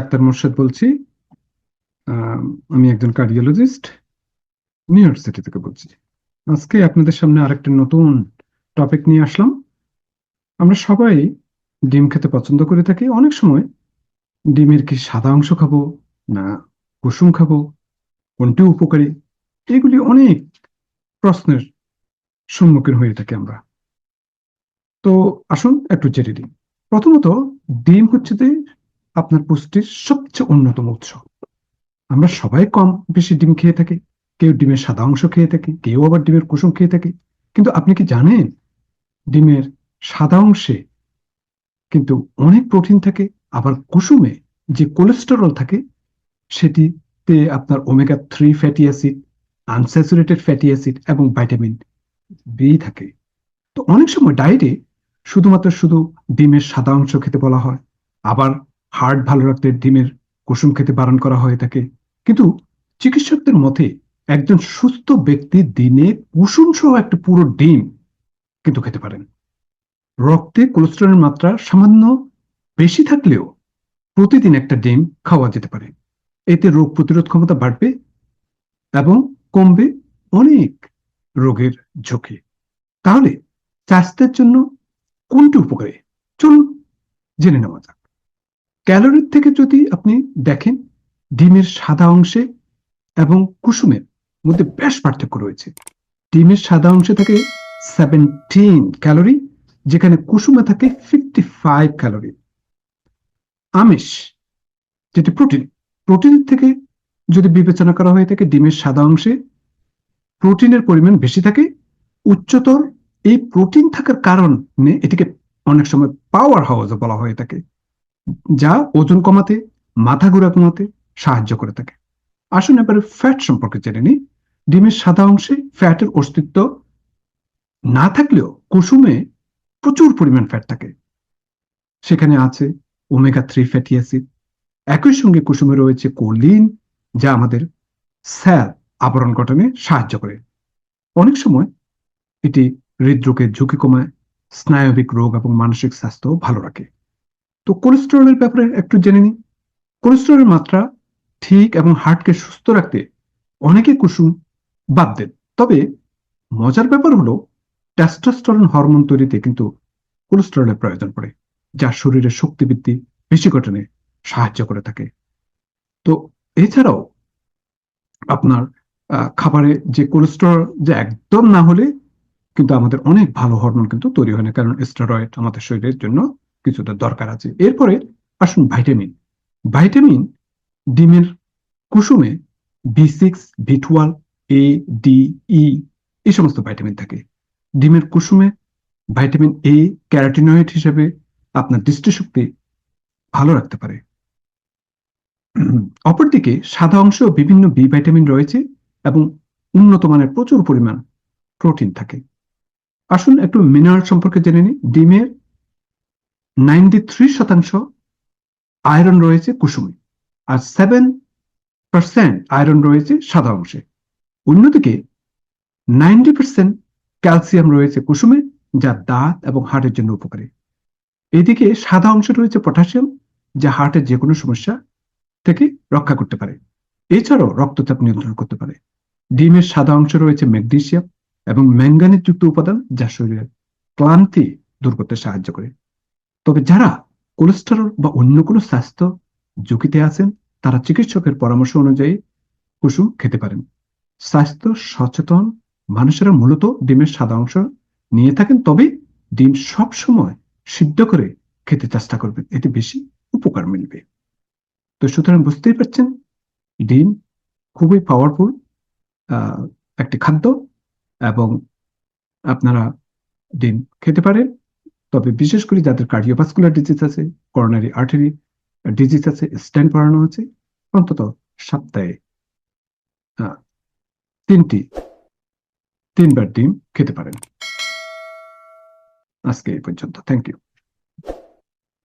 Doctor Morshed বলছি। আমি একজন কার্ডিওলজিস্ট, নিউ ইয়র্ক সিটি থেকে বলছি। আজকে আপনাদের সামনে আরেকটা নতুন টপিক নিয়ে আসলাম। আমরা সবাই ডিম খেতে পছন্দ করে থাকি। অনেক সময় ডিমের কি সাদা অংশ খাবো না কুসুম খাবো, কোনটি উপকারী, এগুলি অনেক প্রশ্নের সম্মুখীন হয়ে থাকি আমরা। তো আসুন একটু জেনে নিই। প্রথমত, ডিম হচ্ছে যে আপনার পুষ্টির সবচেয়ে অন্যতম উৎস। আমরা সবাই কম বেশি ডিম খেয়ে থাকি। কেউ ডিমের সাদা অংশ খেয়ে থাকে, কেউ আবার ডিমের কুসুম খেয়ে থাকে। কিন্তু আপনি কি জানেন, ডিমের সাদা অংশে কিন্তু অনেক প্রোটিন থাকে, আবার কুসুমে যে কোলেস্টেরল থাকে সেটিতে আপনার omega 3 fatty acid, unsaturated fatty acid এবং ভিটামিন বি থাকে। তো অনেক সময় ডায়েটে শুধু ডিমের সাদা অংশ খেতে বলা হয়, আবার হার্ট ভালো রাখতে ডিমের কুসুম খেতে বারণ করা হয়ে থাকে। কিন্তু চিকিৎসকদের মতে একজন সুস্থ ব্যক্তি দিনে কুসুম সহ একটা পুরো ডিম কিন্তু খেতে পারেন। রক্তে কোলেস্টেরলের মাত্রা সামান্য বেশি থাকলেও প্রতিদিন একটা ডিম খাওয়া যেতে পারে। এতে রোগ প্রতিরোধ ক্ষমতা বাড়বে এবং কমবে অনেক রোগের ঝুঁকি। তাহলে স্বাস্থ্যের জন্য কোনটি উপকারী, চলুন জেনে নেওয়া যাক। ক্যালোরির থেকে যদি আপনি দেখেন, ডিমের সাদা অংশে এবং কুসুমের মধ্যে বেশ পার্থক্য রয়েছে। ডিমের সাদা অংশে থাকে 17 ক্যালোরি, যেখানে কুসুমে থাকে 55 ক্যালোরি। আমিষ, যেটি প্রোটিনের থেকে যদি বিবেচনা করা হয়ে থাকে, ডিমের সাদা অংশে প্রোটিনের পরিমাণ বেশি থাকে, উচ্চতর। এই প্রোটিন থাকার কারণে এটিকে অনেক সময় পাওয়ার হাউস বলা হয়ে থাকে, যা ওজন কমাতে, মাথা ঘোরা কমাতে সাহায্য করে থাকে। আসুন এবারে ফ্যাট সম্পর্কে জেনে নিই। ডিমের সাদা অংশে ফ্যাটের অস্তিত্ব না থাকলেও কুসুমে প্রচুর পরিমাণ ফ্যাট থাকে। সেখানে আছে ওমেগা 3 ফ্যাটি অ্যাসিড। একই সঙ্গে কুসুমে রয়েছে কোলিন, যা আমাদের সেল আবরণ গঠনে সাহায্য করে। অনেক সময় এটি হৃদরোগের ঝুঁকি কমায়, স্নায়বিক রোগ এবং মানসিক স্বাস্থ্য ভালো রাখে। তো কোলেস্টেরলের ব্যাপারে একটু জেনে নিই। কোলেস্টেরলের মাত্রা ঠিক এবং হার্টকে সুস্থ রাখতে অনেকে কুসুম বাদ দেন। তবে মজার ব্যাপার হলো, টেস্টোস্টেরন হরমোন তৈরিতে কিন্তু কোলেস্টেরলের প্রয়োজন পড়ে, যা শরীরের শক্তি বৃদ্ধি, পেশি গঠনে সাহায্য করে থাকে। তো এছাড়াও আপনার খাবারে যে কোলেস্টেরল যে একদম না হলে কিন্তু আমাদের অনেক ভালো হরমোন কিন্তু তৈরি হয় না, কারণ স্টেরয়েড আমাদের শরীরের জন্য কিছুটা দরকার আছে। এরপরে আসুন ভাইটামিন। ভাইটামিন ডিমের কুসুমে B6, B12, A, D, E এই সমস্ত ভাইটামিন থাকে। ডিমের কুসুমে ভাইটামিন A ক্যারোটিনয়েড হিসেবে আপনার দৃষ্টিশক্তি ভালো রাখতে পারে। অপরদিকে সাদা অংশেও বিভিন্ন বি ভাইটামিন রয়েছে এবং উন্নত মানের প্রচুর পরিমাণ প্রোটিন থাকে। আসুন একটু মিনারেল সম্পর্কে জেনে নিই। ডিমের 93% আয়রন রয়েছে কুসুমে, আর 7% আয়রন রয়েছে সাদা অংশে। অন্যদিকে 90% ক্যালসিয়াম রয়েছে কুসুমে, যা দাঁত এবং হার্টের জন্য উপকারী। এদিকে সাদা অংশে রয়েছে পটাশিয়াম, যা হার্টের যে কোনো সমস্যা থেকে রক্ষা করতে পারে। এছাড়াও রক্তচাপ নিয়ন্ত্রণ করতে পারে। ডিমের সাদা অংশে রয়েছে ম্যাগনেসিয়াম এবং ম্যাঙ্গানিজ যুক্ত উপাদান, যা শরীরের ক্লান্তি দূর করতে সাহায্য করে। তবে যারা কোলেস্টেরল বা অন্য কোনো স্বাস্থ্য ঝুঁকিতে আছেন, তারা চিকিৎসকের পরামর্শ অনুযায়ী কুসুম খেতে পারেন। স্বাস্থ্য সচেতন মানুষেরা মূলত ডিমের সাদা অংশ নিয়ে থাকেন, তবে ডিম সব সময় সিদ্ধ করে খেতে চেষ্টা করবেন, এতে বেশি উপকার মিলবে। তো সুতরাং বুঝতেই পারছেন, ডিম খুবই পাওয়ারফুল একটি খাদ্য, এবং আপনারা ডিম খেতে পারেন। তবে বিশেষ করে যাদের কার্ডিওভাস্কুলার ডিজিজ আছে, করোনারি আর্টারি ডিজিজ আছে, স্ট্যান্ট পড়ানো আছে, অন্তত সপ্তাহে 3বার ডিম খেতে পারেন। আজকে এই পর্যন্ত। Thank you.